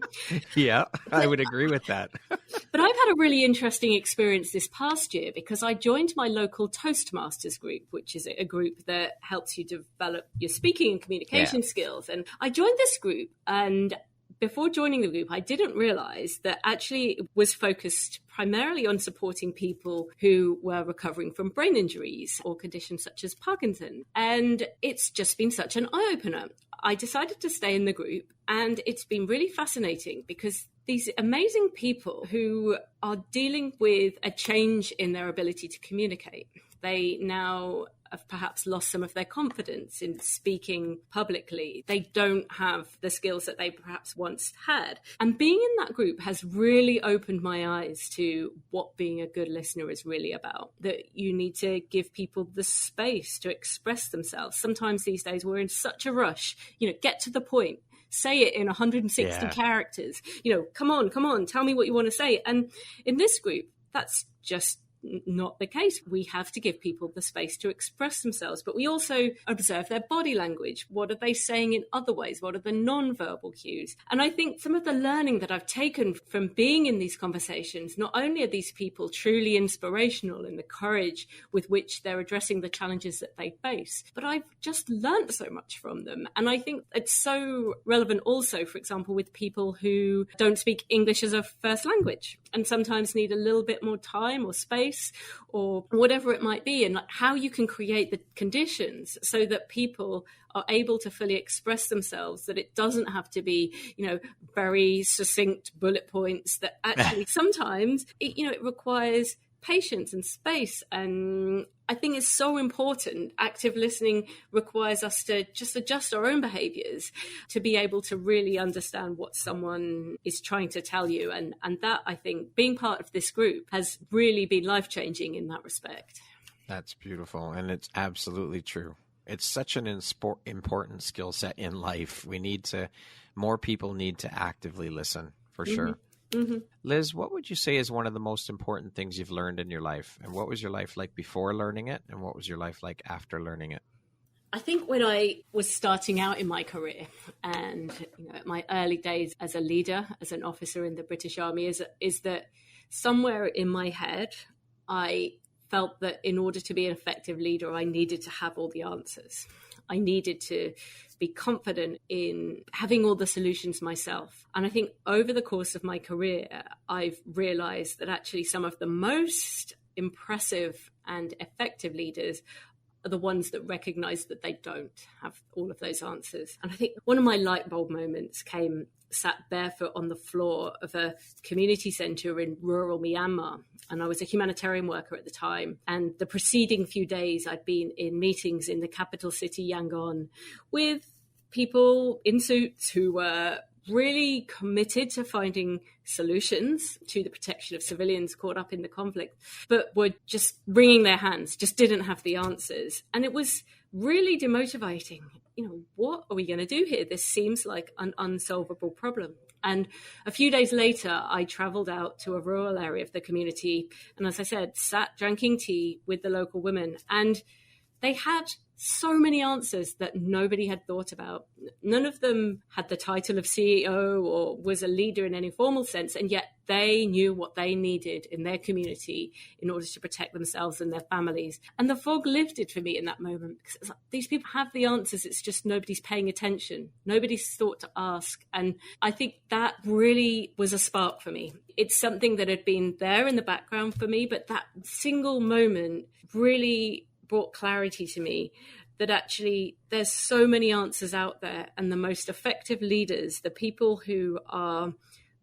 Yeah, I would agree with that. But I've had a really interesting experience this past year because I joined my local Toastmasters group, which is a group that helps you develop your speaking and communication skills. And I joined this group and before joining the group, I didn't realize that actually it was focused primarily on supporting people who were recovering from brain injuries or conditions such as Parkinson. And it's just been such an eye-opener. I decided to stay in the group, and it's been really fascinating because these amazing people who are dealing with a change in their ability to communicate, they now have perhaps lost some of their confidence in speaking publicly. They don't have the skills that they perhaps once had. And being in that group has really opened my eyes to what being a good listener is really about, that you need to give people the space to express themselves. Sometimes these days we're in such a rush, get to the point. Say it in 160 characters. Come on, tell me what you want to say. And in this group, that's just not the case. We have to give people the space to express themselves, but we also observe their body language. What are they saying in other ways? What are the non-verbal cues? And I think some of the learning that I've taken from being in these conversations, not only are these people truly inspirational in the courage with which they're addressing the challenges that they face, but I've just learned so much from them. And I think it's so relevant also, for example, with people who don't speak English as a first language and sometimes need a little bit more time or space or whatever it might be, and like how you can create the conditions so that people are able to fully express themselves, that it doesn't have to be, very succinct bullet points, that actually sometimes it requires patience and space. And I think it's so important. Active listening requires us to just adjust our own behaviors to be able to really understand what someone is trying to tell you. And that, I think, being part of this group has really been life-changing in that respect. That's beautiful. And it's absolutely true. It's such an important skill set in life. More people need to actively listen, for sure. Mm-hmm. Liz, what would you say is one of the most important things you've learned in your life? And what was your life like before learning it? And what was your life like after learning it? I think when I was starting out in my career and my early days as a leader, as an officer in the British Army, is that somewhere in my head, I felt that in order to be an effective leader, I needed to have all the answers. I needed to be confident in having all the solutions myself. And I think over the course of my career, I've realized that actually some of the most impressive and effective leaders are the ones that recognize that they don't have all of those answers. And I think one of my light bulb moments came sat barefoot on the floor of a community center in rural Myanmar. And I was a humanitarian worker at the time. And the preceding few days, I'd been in meetings in the capital city, Yangon, with people in suits who were really committed to finding solutions to the protection of civilians caught up in the conflict, but were just wringing their hands, just didn't have the answers. And it was really demotivating. What are we going to do here? This seems like an unsolvable problem. And a few days later, I traveled out to a rural area of the community. And as I said, sat drinking tea with the local women. And they had so many answers that nobody had thought about. None of them had the title of CEO or was a leader in any formal sense, and yet they knew what they needed in their community in order to protect themselves and their families. And the fog lifted for me in that moment, because it's like, these people have the answers, it's just nobody's paying attention. Nobody's thought to ask. And I think that really was a spark for me. It's something that had been there in the background for me, but that single moment really brought clarity to me that actually there's so many answers out there, and the most effective leaders, the people who are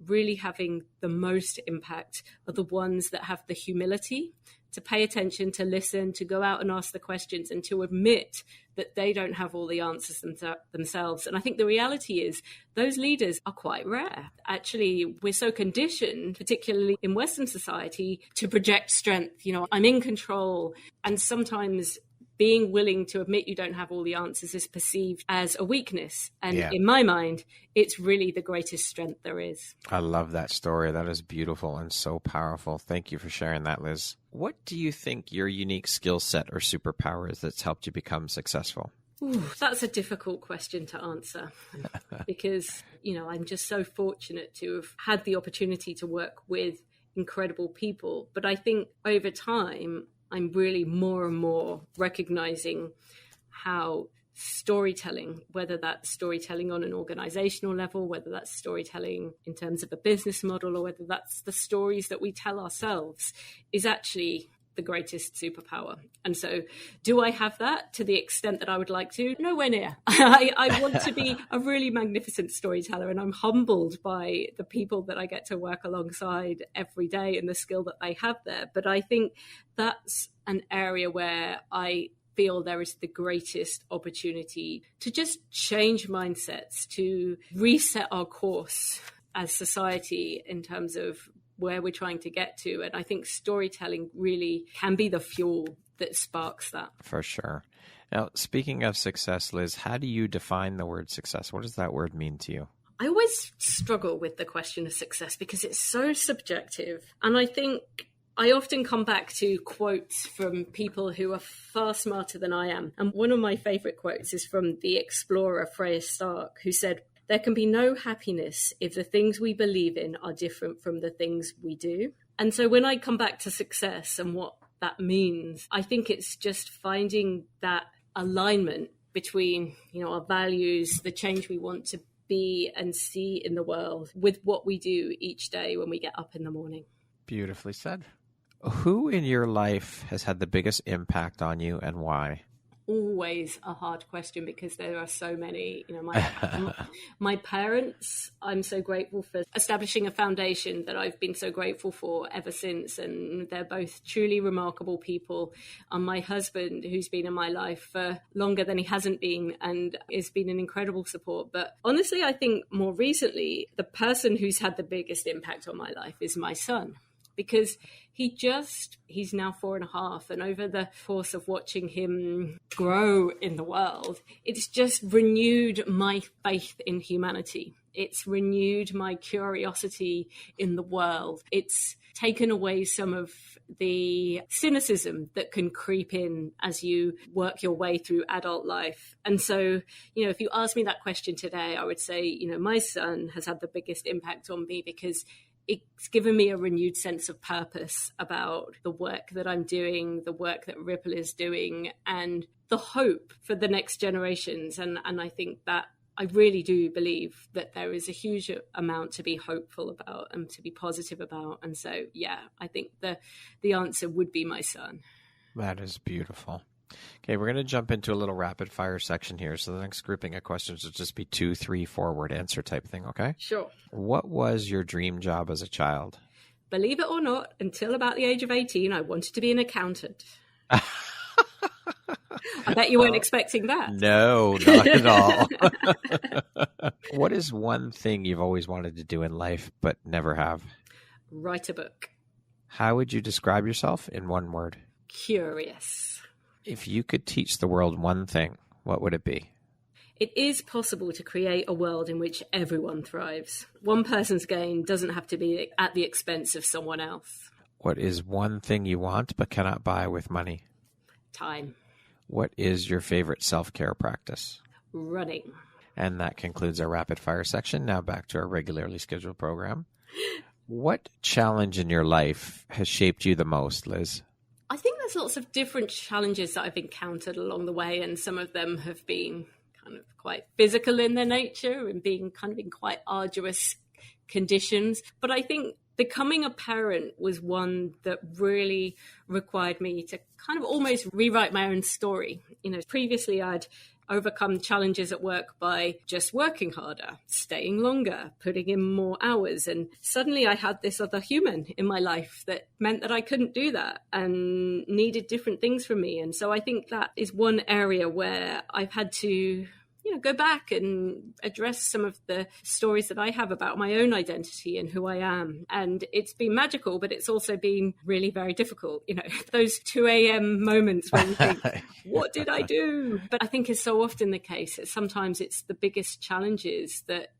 really having the most impact, are the ones that have the humility to pay attention, to listen, to go out and ask the questions, and to admit that they don't have all the answers themselves. And I think the reality is those leaders are quite rare. Actually, we're so conditioned, particularly in Western society, to project strength. I'm in control. And sometimes being willing to admit you don't have all the answers is perceived as a weakness. And in my mind, it's really the greatest strength there is. I love that story. That is beautiful and so powerful. Thank you for sharing that, Liz. What do you think your unique skill set or superpower is that's helped you become successful? Ooh, that's a difficult question to answer because, I'm just so fortunate to have had the opportunity to work with incredible people. But I think over time, I'm really more and more recognizing how storytelling, whether that's storytelling on an organizational level, whether that's storytelling in terms of a business model, or whether that's the stories that we tell ourselves, is actually the greatest superpower. And so do I have that to the extent that I would like to? Nowhere near. I want to be a really magnificent storyteller, and I'm humbled by the people that I get to work alongside every day and the skill that they have there. But I think that's an area where I feel there is the greatest opportunity to just change mindsets, to reset our course as society in terms of where we're trying to get to. And I think storytelling really can be the fuel that sparks that. For sure. Now, speaking of success, Liz, how do you define the word success? What does that word mean to you? I always struggle with the question of success because it's so subjective. And I think I often come back to quotes from people who are far smarter than I am. And one of my favorite quotes is from the explorer Freya Stark, who said, "There can be no happiness if the things we believe in are different from the things we do." And so when I come back to success and what that means, I think it's just finding that alignment between, our values, the change we want to be and see in the world, with what we do each day when we get up in the morning. Beautifully said. Who in your life has had the biggest impact on you and why? Always a hard question because there are so many. My parents, I'm so grateful for establishing a foundation that I've been so grateful for ever since. And they're both truly remarkable people. And my husband, who's been in my life for longer than he hasn't been and has been an incredible support. But honestly, I think more recently, the person who's had the biggest impact on my life is my son. Because he's now 4.5. And over the course of watching him grow in the world, it's just renewed my faith in humanity. It's renewed my curiosity in the world. It's taken away some of the cynicism that can creep in as you work your way through adult life. And so, if you ask me that question today, I would say, my son has had the biggest impact on me because it's given me a renewed sense of purpose about the work that I'm doing, the work that Ripple is doing, and the hope for the next generations. And I think that I really do believe that there is a huge amount to be hopeful about and to be positive about. And so, I think the answer would be my son. That is beautiful. Okay, we're going to jump into a little rapid fire section here. So the next grouping of questions will just be 2, 3, 4-word answer type thing, okay? Sure. What was your dream job as a child? Believe it or not, until about the age of 18, I wanted to be an accountant. I bet you weren't expecting that. No, not at all. What is one thing you've always wanted to do in life but never have? Write a book. How would you describe yourself in one word? Curious. If you could teach the world one thing, what would it be? It is possible to create a world in which everyone thrives. One person's gain doesn't have to be at the expense of someone else. What is one thing you want but cannot buy with money? Time. What is your favorite self-care practice? Running. And that concludes our rapid fire section. Now back to our regularly scheduled program. What challenge in your life has shaped you the most, Liz? I think there's lots of different challenges that I've encountered along the way, and some of them have been kind of quite physical in their nature and being kind of in quite arduous conditions. But I think becoming a parent was one that really required me to kind of almost rewrite my own story. Previously I'd overcome challenges at work by just working harder, staying longer, putting in more hours. And suddenly I had this other human in my life that meant that I couldn't do that and needed different things from me. And so I think that is one area where I've had to go back and address some of the stories that I have about my own identity and who I am. And it's been magical, but it's also been really very difficult. Those 2 a.m. moments when you think, what did I do? But I think it's so often the case that sometimes it's the biggest challenges that,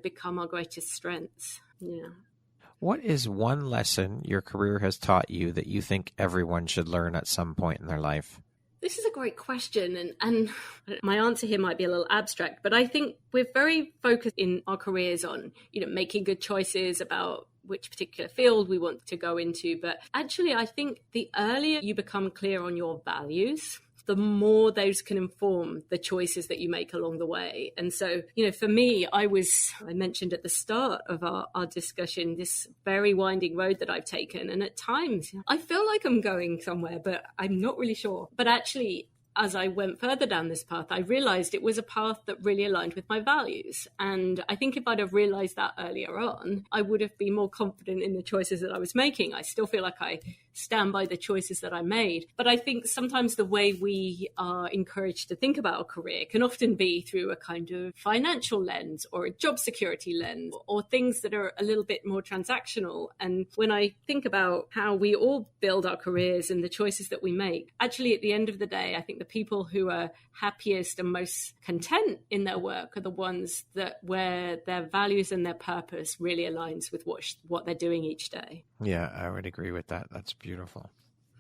become our greatest strengths. Yeah. What is one lesson your career has taught you that you think everyone should learn at some point in their life? This is a great question, and my answer here might be a little abstract, but I think we're very focused in our careers on, making good choices about which particular field we want to go into. But actually, I think the earlier you become clear on your values, the more those can inform the choices that you make along the way. And so, for me, I mentioned at the start of our discussion, this very winding road that I've taken. And at times I feel like I'm going somewhere, but I'm not really sure. But actually, as I went further down this path, I realized it was a path that really aligned with my values. And I think if I'd have realized that earlier on, I would have been more confident in the choices that I was making. I still feel like I stand by the choices that I made. But I think sometimes the way we are encouraged to think about a career can often be through a kind of financial lens or a job security lens or things that are a little bit more transactional. And when I think about how we all build our careers and the choices that we make, actually at the end of the day, I think the people who are happiest and most content in their work are the ones that where their values and their purpose really aligns with what they're doing each day. Yeah, I would agree with that. That's beautiful.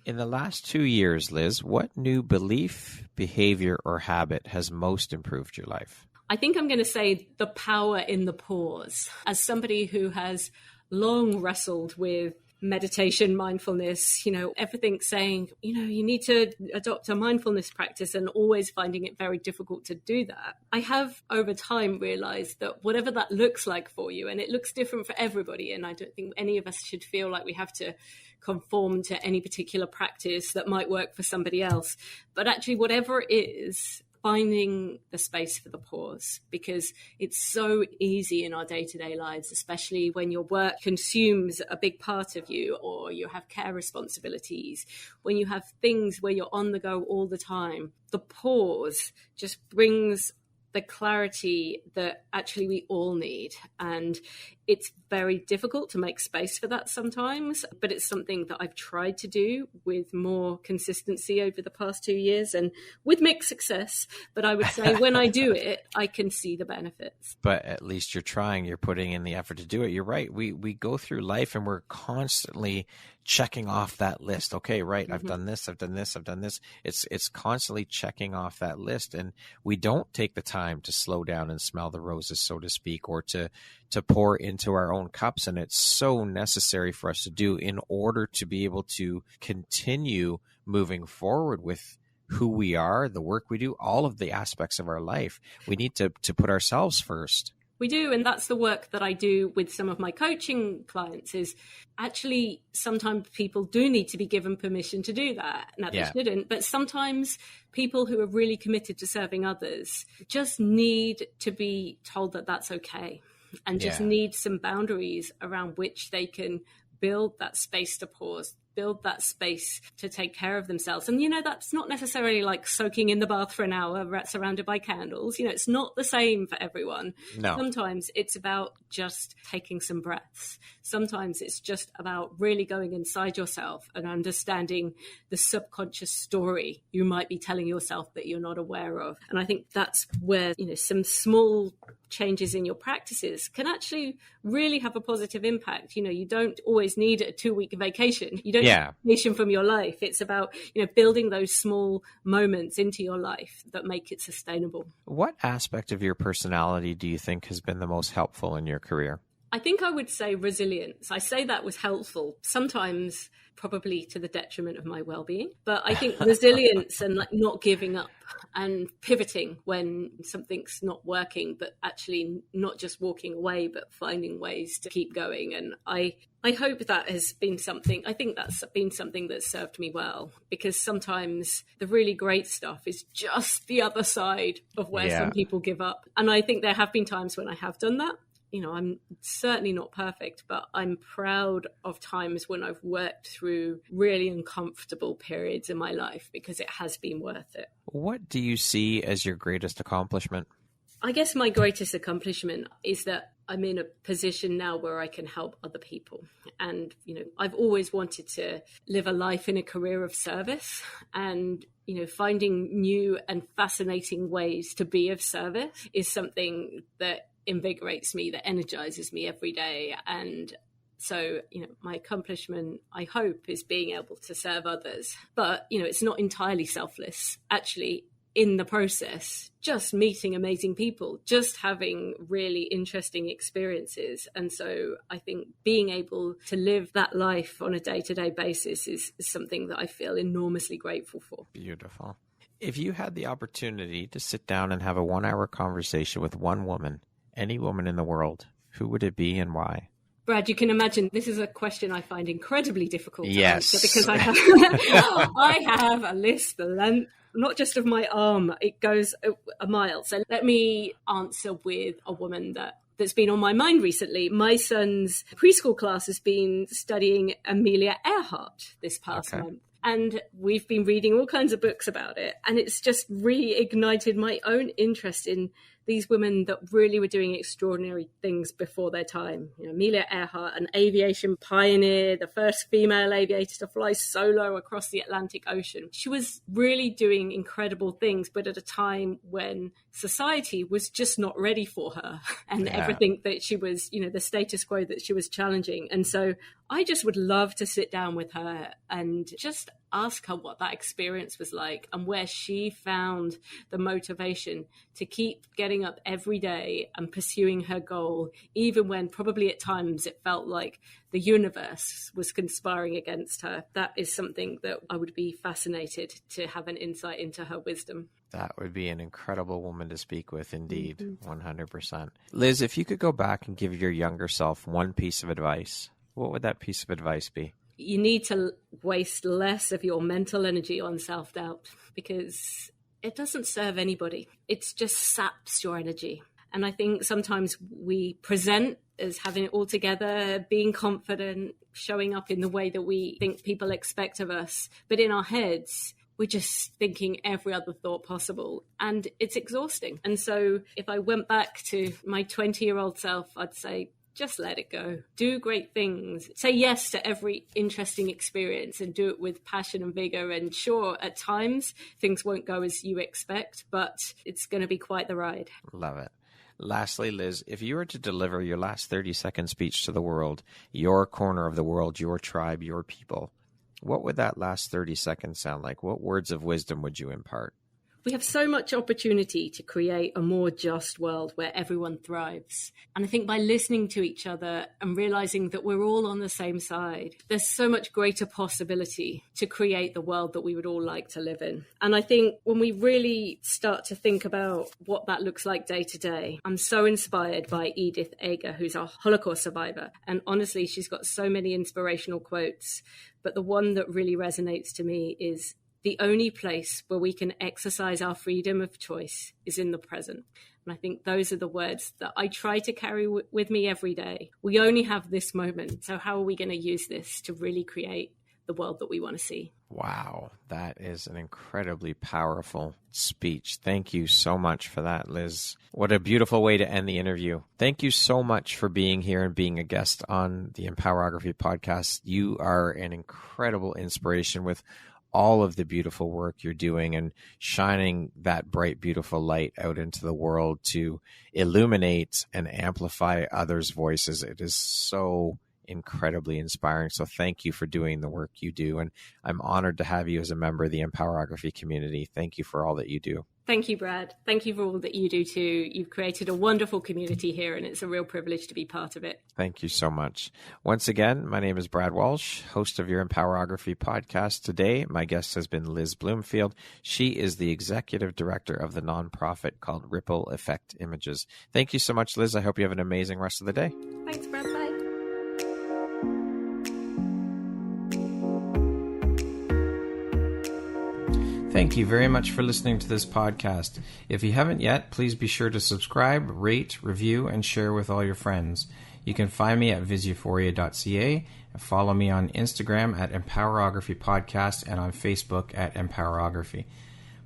In the last 2 years, Liz, what new belief, behavior, or habit has most improved your life? I think I'm going to say the power in the pause. As somebody who has long wrestled with meditation, mindfulness, everything saying, you need to adopt a mindfulness practice and always finding it very difficult to do that. I have over time realized that whatever that looks like for you, and it looks different for everybody, and I don't think any of us should feel like we have to conform to any particular practice that might work for somebody else. But actually, whatever it is, finding the space for the pause, because it's so easy in our day-to-day lives, especially when your work consumes a big part of you, or you have care responsibilities, when you have things where you're on the go all the time. The pause just brings the clarity that actually we all need. And it's very difficult to make space for that sometimes, but it's something that I've tried to do with more consistency over the past 2 years and with mixed success. But I would say when I do it, I can see the benefits. But at least you're trying, you're putting in the effort to do it. You're right. We go through life and we're constantly checking off that list. Okay, right. I've done this, I've done this, I've done this. It's constantly checking off that list. And we don't take the time to slow down and smell the roses, so to speak, or to pour into our own cups. And it's so necessary for us to do in order to be able to continue moving forward with who we are, the work we do, all of the aspects of our life. We need to put ourselves first. We do. And that's the work that I do with some of my coaching clients, is actually sometimes people do need to be given permission to do that. Now, they shouldn't, but sometimes people who are really committed to serving others just need to be told that that's okay, and just need some boundaries around which they can build that space to pause, build that space to take care of themselves. And, that's not necessarily like soaking in the bath for an hour surrounded by candles. It's not the same for everyone. No. Sometimes it's about just taking some breaths. Sometimes it's just about really going inside yourself and understanding the subconscious story you might be telling yourself that you're not aware of. And I think that's where, some small changes in your practices can actually really have a positive impact. You don't always need a 2-week vacation. You don't need a vacation from your life. It's about, building those small moments into your life that make it sustainable. What aspect of your personality do you think has been the most helpful in your career? I think I would say resilience. I say that was helpful, sometimes probably to the detriment of my well-being. But I think resilience and not giving up and pivoting when something's not working, but actually not just walking away, but finding ways to keep going. And I hope that has been something, I think that's been something that's served me well, because sometimes the really great stuff is just the other side of where some people give up. And I think there have been times when I have done that. I'm certainly not perfect, but I'm proud of times when I've worked through really uncomfortable periods in my life, because it has been worth it. What do you see as your greatest accomplishment? I guess my greatest accomplishment is that I'm in a position now where I can help other people. And, I've always wanted to live a life in a career of service, and finding new and fascinating ways to be of service is something that invigorates me, that energizes me every day. And so, my accomplishment, I hope, is being able to serve others. But, it's not entirely selfless. Actually, in the process, just meeting amazing people, just having really interesting experiences. And so I think being able to live that life on a day-to-day basis is something that I feel enormously grateful for. Beautiful. If you had the opportunity to sit down and have a 1-hour conversation with one woman, any woman in the world, who would it be and why? Brad, you can imagine this is a question I find incredibly difficult to answer because I have, I have a list, the length, not just of my arm, it goes a mile. So let me answer with a woman that's been on my mind recently. My son's preschool class has been studying Amelia Earhart this past month. And we've been reading all kinds of books about it. And it's just reignited my own interest in these women that really were doing extraordinary things before their time. You know, Amelia Earhart, an aviation pioneer, the first female aviator to fly solo across the Atlantic Ocean. She was really doing incredible things, but at a time when society was just not ready for her and everything that she was, you know, the status quo that she was challenging. And so I just would love to sit down with her and just ask her what that experience was like and where she found the motivation to keep getting up every day and pursuing her goal, even when probably at times it felt like the universe was conspiring against her. That is something that I would be fascinated to have an insight into her wisdom. That would be an incredible woman to speak with, indeed, 100%. Liz, if you could go back and give your younger self one piece of advice, what would that piece of advice be? You need to waste less of your mental energy on self-doubt because it doesn't serve anybody. It just saps your energy. And I think sometimes we present as having it all together, being confident, showing up in the way that we think people expect of us. But in our heads, we're just thinking every other thought possible. And it's exhausting. And so if I went back to my 20-year-old self, I'd say, just let it go. Do great things. Say yes to every interesting experience and do it with passion and vigor. And sure, at times, things won't go as you expect, but it's going to be quite the ride. Love it. Lastly, Liz, if you were to deliver your last 30-second speech to the world, your corner of the world, your tribe, your people, what would that last 30 seconds sound like? What words of wisdom would you impart? We have so much opportunity to create a more just world where everyone thrives. And I think by listening to each other and realizing that we're all on the same side, there's so much greater possibility to create the world that we would all like to live in. And I think when we really start to think about what that looks like day to day, I'm so inspired by Edith Eger, who's a Holocaust survivor. And honestly, she's got so many inspirational quotes. But the one that really resonates to me is, the only place where we can exercise our freedom of choice is in the present. And I think those are the words that I try to carry with me every day. We only have this moment. So how are we going to use this to really create the world that we want to see? Wow, that is an incredibly powerful speech. Thank you so much for that, Liz. What a beautiful way to end the interview. Thank you so much for being here and being a guest on the EmpowHERography podcast. You are an incredible inspiration with all of the beautiful work you're doing and shining that bright, beautiful light out into the world to illuminate and amplify others' voices. It is so incredibly inspiring. So thank you for doing the work you do. And I'm honored to have you as a member of the EmpowHErography community. Thank you for all that you do. Thank you, Brad. Thank you for all that you do too. You've created a wonderful community here and it's a real privilege to be part of it. Thank you so much. Once again, my name is Brad Walsh, host of your EmpowHErography podcast. Today, my guest has been Liz Bloomfield. She is the executive director of the nonprofit called Ripple Effect Images. Thank you so much, Liz. I hope you have an amazing rest of the day. Thanks, Brad. Bye. Thank you very much for listening to this podcast. If you haven't yet, please be sure to subscribe, rate, review, and share with all your friends. You can find me at visuphoria.ca and follow me on Instagram at EmpowHErography Podcast and on Facebook at EmpowHErography.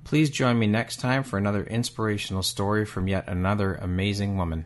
Please join me next time for another inspirational story from yet another amazing woman.